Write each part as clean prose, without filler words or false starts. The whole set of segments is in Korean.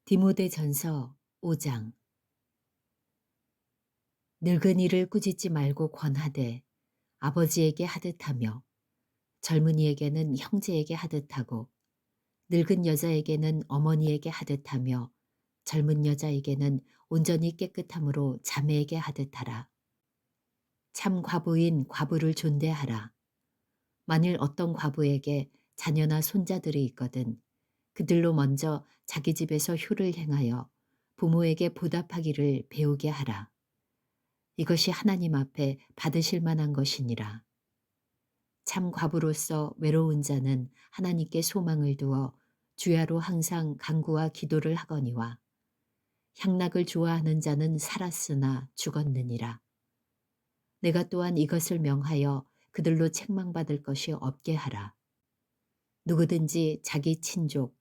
디모데전서 5장. 늙은이를 꾸짖지 말고 권하되 아버지에게 하듯하며 젊은이에게는 형제에게 하듯하고 늙은 여자에게는 어머니에게 하듯하며 젊은 여자에게는 온전히 깨끗함으로 자매에게 하듯하라. 참 과부인 과부를 존대하라. 만일 어떤 과부에게 자녀나 손자들이 있거든 그들로 먼저 자기 집에서 효를 행하여 부모에게 보답하기를 배우게 하라. 이것이 하나님 앞에 받으실 만한 것이니라. 참 과부로서 외로운 자는 하나님께 소망을 두어 주야로 항상 간구와 기도를 하거니와 향락을 좋아하는 자는 살았으나 죽었느니라. 내가 또한 이것을 명하여 그들로 책망받을 것이 없게 하라. 누구든지 자기 친족,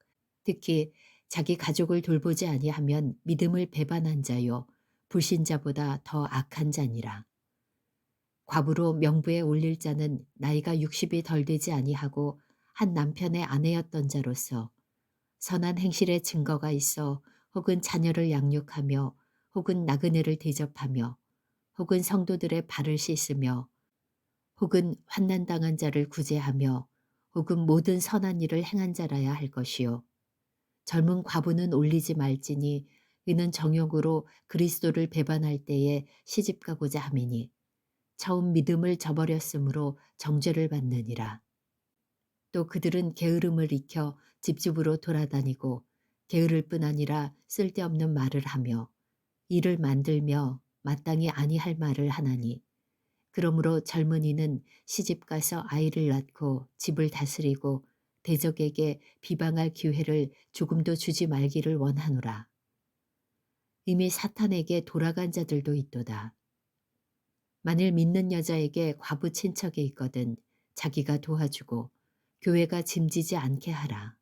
특히 자기 가족을 돌보지 아니하면 믿음을 배반한 자요 불신자보다 더 악한 자니라. 과부로 명부에 올릴 자는 나이가 60이 덜 되지 아니하고 한 남편의 아내였던 자로서 선한 행실의 증거가 있어 혹은 자녀를 양육하며 혹은 나그네를 대접하며 혹은 성도들의 발을 씻으며 혹은 환난당한 자를 구제하며 혹은 모든 선한 일을 행한 자라야 할 것이요. 젊은 과부는 올리지 말지니 이는 정욕으로 그리스도를 배반할 때에 시집가고자 함이니 처음 믿음을 저버렸으므로 정죄를 받느니라. 또 그들은 게으름을 익혀 집집으로 돌아다니고 게으를 뿐 아니라 쓸데없는 말을 하며 일을 만들며 마땅히 아니할 말을 하나니 그러므로 젊은이는 시집가서 아이를 낳고 집을 다스리고 대적에게 비방할 기회를 조금도 주지 말기를 원하노라. 이미 사탄에게 돌아간 자들도 있도다. 만일 믿는 여자에게 과부 친척이 있거든 자기가 도와주고 교회가 짐지지 않게 하라.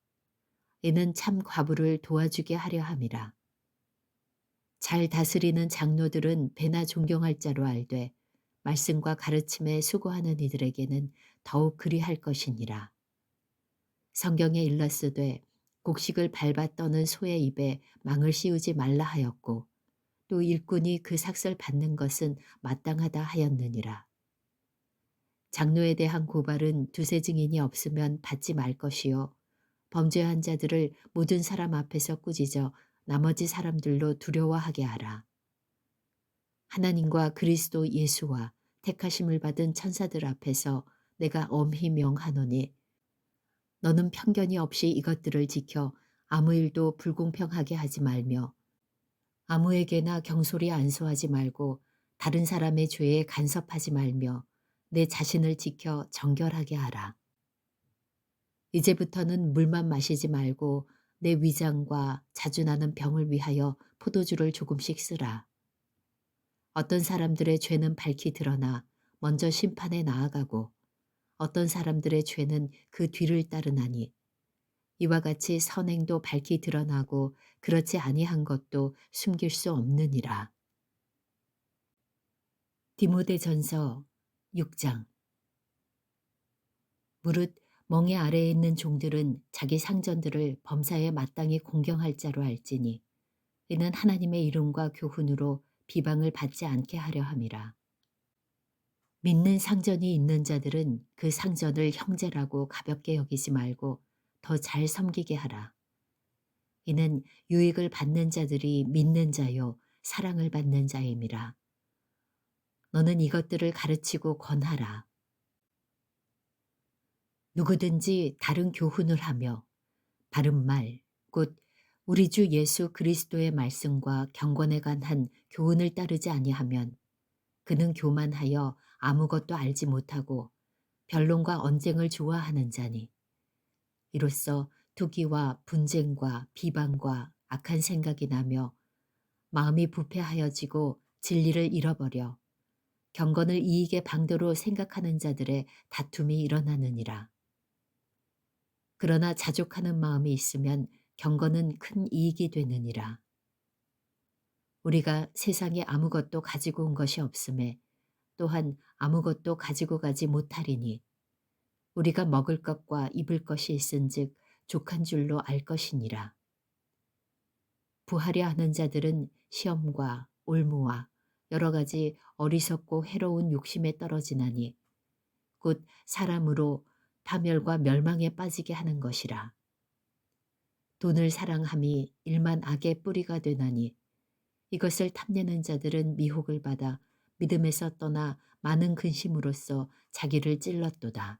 이는 참 과부를 도와주게 하려 함이라. 잘 다스리는 장로들은 배나 존경할 자로 알되 말씀과 가르침에 수고하는 이들에게는 더욱 그리할 것이니라. 성경에 일렀으되 곡식을 밟아 떠는 소의 입에 망을 씌우지 말라 하였고 또 일꾼이 그 삭을 받는 것은 마땅하다 하였느니라. 장로에 대한 고발은 두세 증인이 없으면 받지 말 것이요 범죄한 자들을 모든 사람 앞에서 꾸짖어 나머지 사람들로 두려워하게 하라. 하나님과 그리스도 예수와 택하심을 받은 천사들 앞에서 내가 엄히 명하노니 너는 편견이 없이 이것들을 지켜 아무 일도 불공평하게 하지 말며 아무에게나 경솔히 안수하지 말고 다른 사람의 죄에 간섭하지 말며 내 자신을 지켜 정결하게 하라. 이제부터는 물만 마시지 말고 내 위장과 자주 나는 병을 위하여 포도주를 조금씩 쓰라. 어떤 사람들의 죄는 밝히 드러나 먼저 심판에 나아가고 어떤 사람들의 죄는 그 뒤를 따르나니 이와 같이 선행도 밝히 드러나고 그렇지 아니한 것도 숨길 수 없느니라. 디모데전서 6장. 무릇 멍에 아래에 있는 종들은 자기 상전들을 범사에 마땅히 공경할 자로 알지니 이는 하나님의 이름과 교훈으로 비방을 받지 않게 하려 함이라. 믿는 상전이 있는 자들은 그 상전을 형제라고 가볍게 여기지 말고 더 잘 섬기게 하라. 이는 유익을 받는 자들이 믿는 자요 사랑을 받는 자임이라. 너는 이것들을 가르치고 권하라. 누구든지 다른 교훈을 하며 바른 말, 곧 우리 주 예수 그리스도의 말씀과 경건에 관한 교훈을 따르지 아니하면 그는 교만하여 아무것도 알지 못하고 변론과 언쟁을 좋아하는 자니 이로써 투기와 분쟁과 비방과 악한 생각이 나며 마음이 부패하여지고 진리를 잃어버려 경건을 이익의 방도로 생각하는 자들의 다툼이 일어나느니라. 그러나 자족하는 마음이 있으면 경건은 큰 이익이 되느니라. 우리가 세상에 아무것도 가지고 온 것이 없음에 또한 아무것도 가지고 가지 못하리니 우리가 먹을 것과 입을 것이 있은즉 족한 줄로 알 것이니라. 부하려 하는 자들은 시험과 올무와 여러 가지 어리석고 해로운 욕심에 떨어지나니 곧 사람으로 파멸과 멸망에 빠지게 하는 것이라. 돈을 사랑함이 일만 악의 뿌리가 되나니 이것을 탐내는 자들은 미혹을 받아 믿음에서 떠나 많은 근심으로써 자기를 찔렀도다.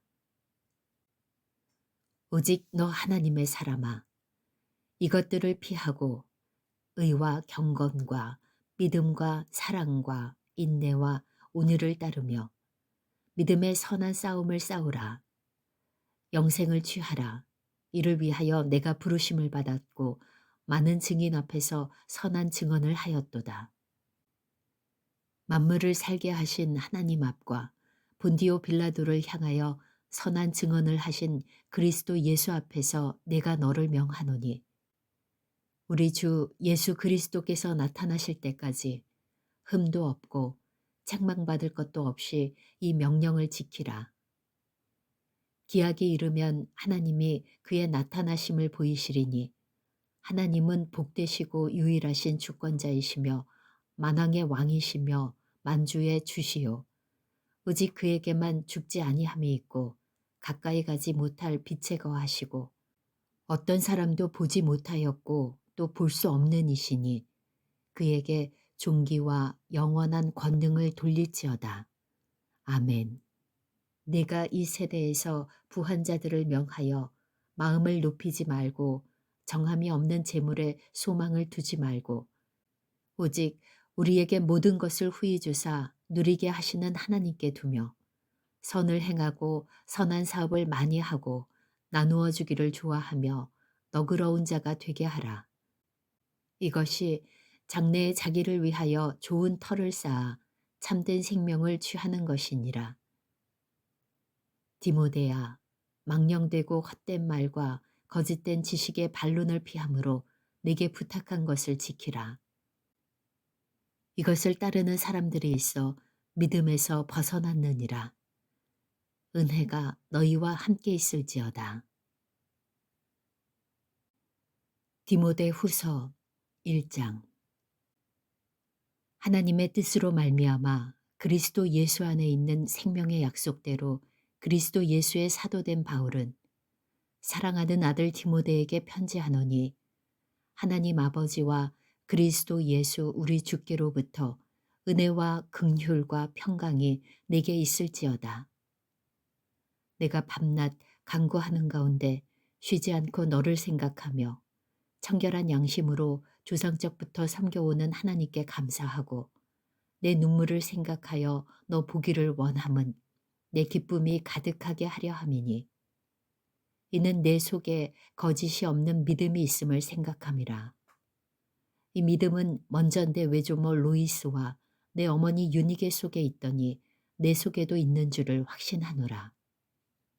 오직 너 하나님의 사람아, 이것들을 피하고 의와 경건과 믿음과 사랑과 인내와 온유를 따르며 믿음의 선한 싸움을 싸우라. 영생을 취하라. 이를 위하여 내가 부르심을 받았고 많은 증인 앞에서 선한 증언을 하였도다. 만물을 살게 하신 하나님 앞과 본디오 빌라도를 향하여 선한 증언을 하신 그리스도 예수 앞에서 내가 너를 명하노니 우리 주 예수 그리스도께서 나타나실 때까지 흠도 없고 책망받을 것도 없이 이 명령을 지키라. 기약이 이르면 하나님이 그의 나타나심을 보이시리니 하나님은 복되시고 유일하신 주권자이시며 만왕의 왕이시며 만주의 주시요 오직 그에게만 죽지 아니함이 있고 가까이 가지 못할 빛에 거하시고 어떤 사람도 보지 못하였고 또 볼 수 없는 이시니 그에게 존귀와 영원한 권능을 돌릴지어다. 아멘. 네가 이 세대에서 부한 자들을 명하여 마음을 높이지 말고 정함이 없는 재물에 소망을 두지 말고 오직 우리에게 모든 것을 후히 주사 누리게 하시는 하나님께 두며 선을 행하고 선한 사업을 많이 하고 나누어 주기를 좋아하며 너그러운 자가 되게 하라. 이것이 장래에 자기를 위하여 좋은 터를 쌓아 참된 생명을 취하는 것이니라. 디모데야, 망령되고 헛된 말과 거짓된 지식의 반론을 피함으로 내게 부탁한 것을 지키라. 이것을 따르는 사람들이 있어 믿음에서 벗어났느니라. 은혜가 너희와 함께 있을지어다. 디모데 후서 1장. 하나님의 뜻으로 말미암아 그리스도 예수 안에 있는 생명의 약속대로 그리스도 예수의 사도된 바울은 사랑하는 아들 디모데에게 편지하노니 하나님 아버지와 그리스도 예수 우리 주께로부터 은혜와 긍휼과 평강이 내게 있을지어다. 내가 밤낮 간구하는 가운데 쉬지 않고 너를 생각하며 청결한 양심으로 조상적부터 섬겨오는 하나님께 감사하고 내 눈물을 생각하여 너 보기를 원함은 내 기쁨이 가득하게 하려 함이니 이는 내 속에 거짓이 없는 믿음이 있음을 생각함이라. 이 믿음은 먼저 내 외조모 로이스와 내 어머니 유니게 속에 있더니 내 속에도 있는 줄을 확신하노라.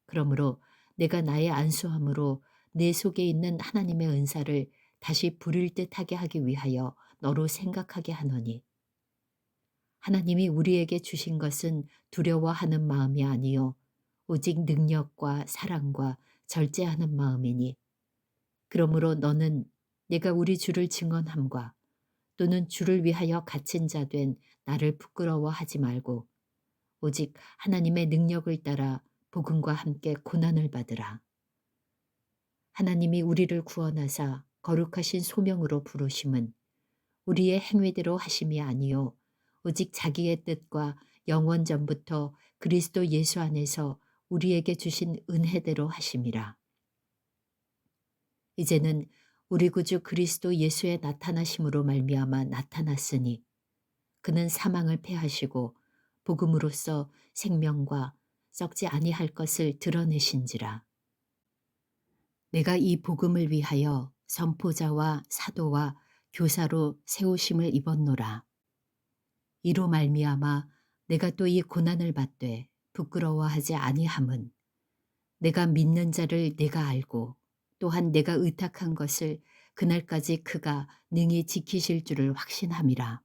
그러므로 내가 나의 안수함으로 내 속에 있는 하나님의 은사를 다시 부릴 듯하게 하기 위하여 너로 생각하게 하노니 하나님이 우리에게 주신 것은 두려워하는 마음이 아니요 오직 능력과 사랑과 절제하는 마음이니 그러므로 너는 내가 우리 주를 증언함과 또는 주를 위하여 갇힌 자 된 나를 부끄러워하지 말고 오직 하나님의 능력을 따라 복음과 함께 고난을 받으라. 하나님이 우리를 구원하사 거룩하신 소명으로 부르심은 우리의 행위대로 하심이 아니요 오직 자기의 뜻과 영원 전부터 그리스도 예수 안에서 우리에게 주신 은혜대로 하심이라. 이제는 우리 구주 그리스도 예수의 나타나심으로 말미암아 나타났으니 그는 사망을 패하시고 복음으로써 생명과 썩지 아니할 것을 드러내신지라. 내가 이 복음을 위하여 선포자와 사도와 교사로 세우심을 입었노라. 이로 말미암아 내가 또 이 고난을 받되 부끄러워하지 아니함은 내가 믿는 자를 내가 알고 또한 내가 의탁한 것을 그날까지 그가 능히 지키실 줄을 확신함이라.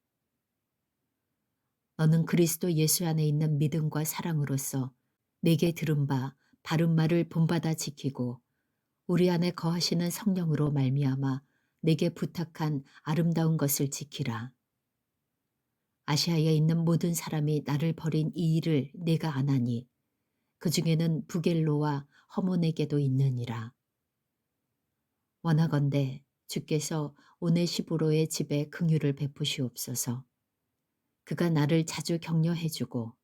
너는 그리스도 예수 안에 있는 믿음과 사랑으로서 내게 들은 바 바른 말을 본받아 지키고 우리 안에 거하시는 성령으로 말미암아 내게 부탁한 아름다운 것을 지키라. 아시아에 있는 모든 사람이 나를 버린 이 일을 내가 아나니 그 중에는 부겔로와 허몬에게도 있느니라. 원하건대 주께서 오네시보로의 집에 긍휼을 베푸시옵소서. 그가 나를 자주 격려해 주고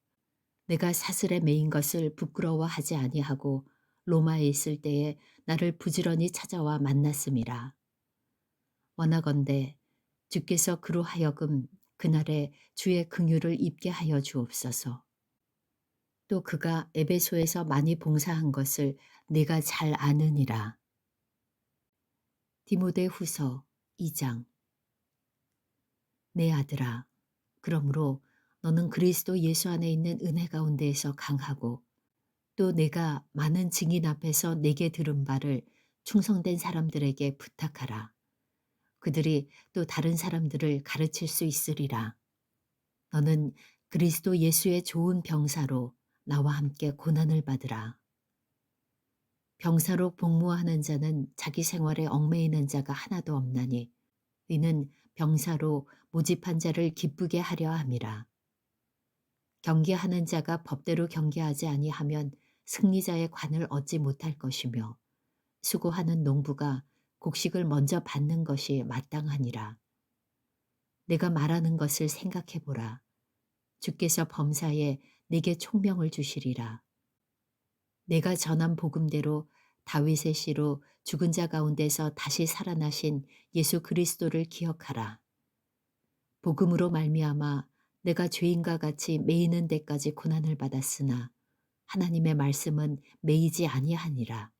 내가 사슬에 매인 것을 부끄러워하지 아니하고 로마에 있을 때에 나를 부지런히 찾아와 만났음이라. 원하건대 주께서 그로 하여금 그날에 주의 긍휼을 입게 하여 주옵소서. 또 그가 에베소에서 많이 봉사한 것을 내가 잘 아느니라. 디모데후서 2장. 내 아들아, 그러므로 너는 그리스도 예수 안에 있는 은혜 가운데에서 강하고 또 내가 많은 증인 앞에서 내게 들은 바를 충성된 사람들에게 부탁하라. 그들이 또 다른 사람들을 가르칠 수 있으리라. 너는 그리스도 예수의 좋은 병사로 나와 함께 고난을 받으라. 병사로 복무하는 자는 자기 생활에 얽매이는 자가 하나도 없나니 이는 병사로 모집한 자를 기쁘게 하려 함이라. 경계하는 자가 법대로 경계하지 아니하면 승리자의 관을 얻지 못할 것이며 수고하는 농부가 곡식을 먼저 받는 것이 마땅하니라. 내가 말하는 것을 생각해 보라. 주께서 범사에 내게 총명을 주시리라. 내가 전한 복음대로 다윗의 씨로 죽은 자 가운데서 다시 살아나신 예수 그리스도를 기억하라. 복음으로 말미암아 내가 죄인과 같이 매이는 데까지 고난을 받았으나 하나님의 말씀은 매이지 아니하니라.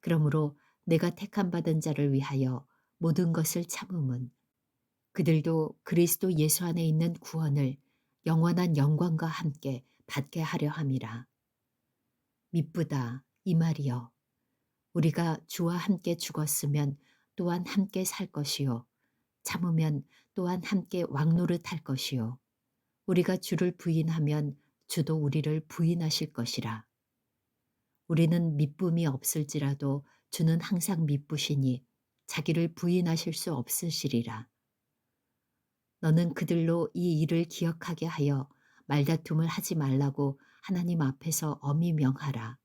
그러므로 내가 택함 받은 자를 위하여 모든 것을 참음은 그들도 그리스도 예수 안에 있는 구원을 영원한 영광과 함께 받게 하려 함이라. 미쁘다 이 말이여. 우리가 주와 함께 죽었으면 또한 함께 살 것이요. 참으면 또한 함께 왕노릇할 것이요. 우리가 주를 부인하면 주도 우리를 부인하실 것이라. 우리는 미쁨이 없을지라도 주는 항상 미쁘시니 자기를 부인하실 수 없으시리라. 너는 그들로 이 일을 기억하게 하여 말다툼을 하지 말라고 하나님 앞에서 엄히 명하라.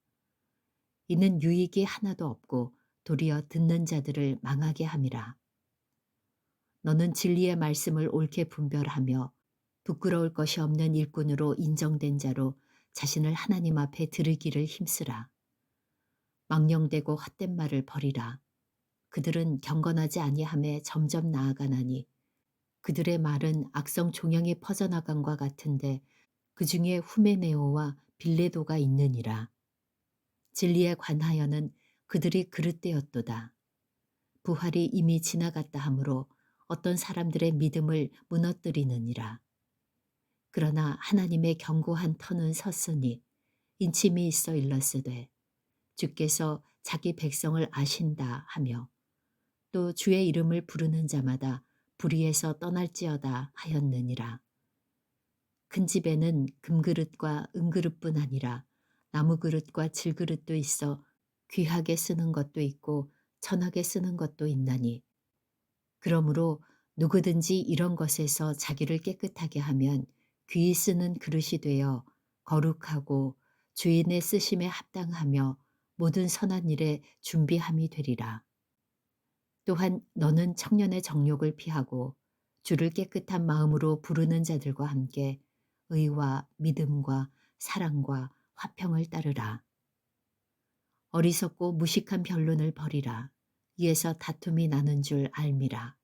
이는 유익이 하나도 없고 도리어 듣는 자들을 망하게 함이라. 너는 진리의 말씀을 옳게 분별하며 부끄러울 것이 없는 일꾼으로 인정된 자로 자신을 하나님 앞에 드리기를 힘쓰라. 망령되고 헛된 말을 버리라. 그들은 경건하지 아니함에 점점 나아가나니 그들의 말은 악성 종양이 퍼져나간과 같은데 그 중에 후메네오와 빌레도가 있느니라. 진리에 관하여는 그들이 그릇되었도다. 부활이 이미 지나갔다 하므로 어떤 사람들의 믿음을 무너뜨리느니라. 그러나 하나님의 견고한 터는 섰으니 인침이 있어 일렀으되 주께서 자기 백성을 아신다 하며 또 주의 이름을 부르는 자마다 불의에서 떠날지어다 하였느니라. 큰 집에는 금그릇과 은그릇뿐 아니라 나무그릇과 질그릇도 있어 귀하게 쓰는 것도 있고 천하게 쓰는 것도 있나니 그러므로 누구든지 이런 것에서 자기를 깨끗하게 하면 귀히 쓰는 그릇이 되어 거룩하고 주인의 쓰심에 합당하며 모든 선한 일에 준비함이 되리라. 또한 너는 청년의 정욕을 피하고 주를 깨끗한 마음으로 부르는 자들과 함께 의와 믿음과 사랑과 화평을 따르라. 어리석고 무식한 변론을 버리라. 이에서 다툼이 나는 줄 알미라.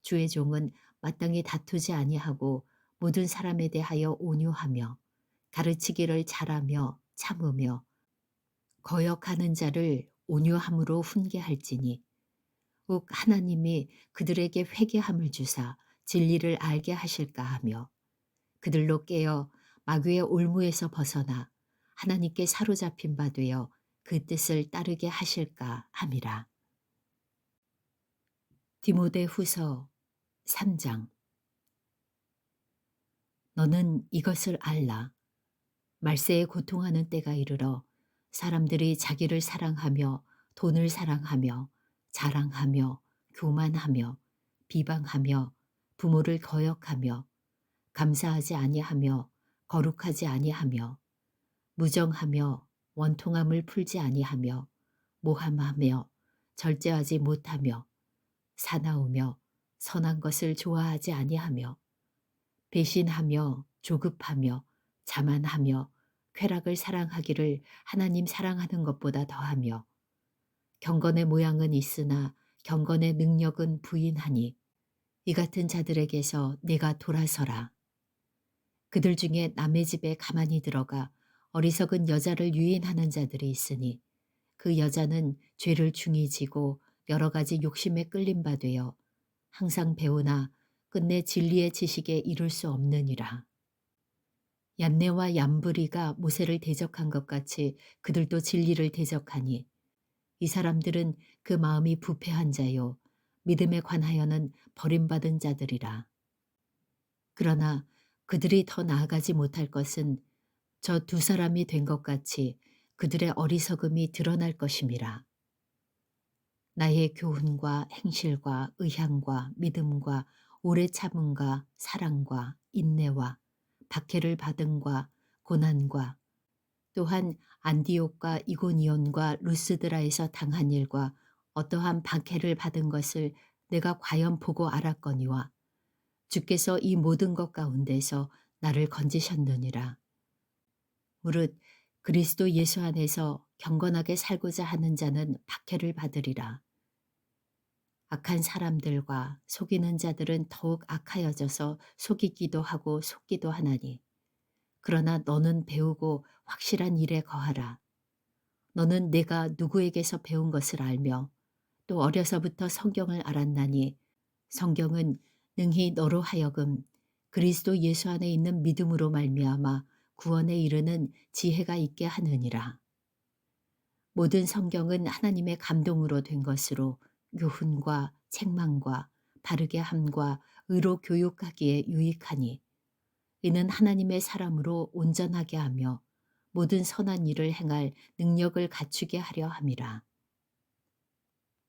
주의 종은 마땅히 다투지 아니하고 모든 사람에 대하여 온유하며 가르치기를 잘하며 참으며 거역하는 자를 온유함으로 훈계할지니 욱 하나님이 그들에게 회개함을 주사 진리를 알게 하실까 하며 그들로 깨어 마귀의 올무에서 벗어나 하나님께 사로잡힌 바 되어 그 뜻을 따르게 하실까 함이라. 디모데후서 3장. 너는 이것을 알라. 말세에 고통하는 때가 이르러 사람들이 자기를 사랑하며 돈을 사랑하며 자랑하며 교만하며 비방하며 부모를 거역하며 감사하지 아니하며 거룩하지 아니하며 무정하며 원통함을 풀지 아니하며 모함하며 절제하지 못하며 사나우며 선한 것을 좋아하지 아니하며 배신하며 조급하며 자만하며 쾌락을 사랑하기를 하나님 사랑하는 것보다 더하며 경건의 모양은 있으나 경건의 능력은 부인하니 이 같은 자들에게서 내가 돌아서라. 그들 중에 남의 집에 가만히 들어가 어리석은 여자를 유인하는 자들이 있으니 그 여자는 죄를 중히 지고 여러 가지 욕심에 끌린 바 되어 항상 배우나 끝내 진리의 지식에 이룰 수 없느니라. 얀네와 얀브리가 모세를 대적한 것 같이 그들도 진리를 대적하니 이 사람들은 그 마음이 부패한 자요 믿음에 관하여는 버림받은 자들이라. 그러나 그들이 더 나아가지 못할 것은 저 두 사람이 된 것 같이 그들의 어리석음이 드러날 것임이라. 나의 교훈과 행실과 의향과 믿음과 오래 참음과 사랑과 인내와 박해를 받음과 고난과 또한 안디옥과 이고니온과 루스드라에서 당한 일과 어떠한 박해를 받은 것을 내가 과연 보고 알았거니와 주께서 이 모든 것 가운데서 나를 건지셨느니라. 무릇 그리스도 예수 안에서 경건하게 살고자 하는 자는 박해를 받으리라. 악한 사람들과 속이는 자들은 더욱 악하여져서 속이기도 하고 속기도 하나니 그러나 너는 배우고 확실한 일에 거하라. 너는 내가 누구에게서 배운 것을 알며 또 어려서부터 성경을 알았나니 성경은 능히 너로 하여금 그리스도 예수 안에 있는 믿음으로 말미암아 구원에 이르는 지혜가 있게 하느니라. 모든 성경은 하나님의 감동으로 된 것으로 교훈과 책망과 바르게 함과 의로 교육하기에 유익하니 이는 하나님의 사람으로 온전하게 하며 모든 선한 일을 행할 능력을 갖추게 하려 함이라.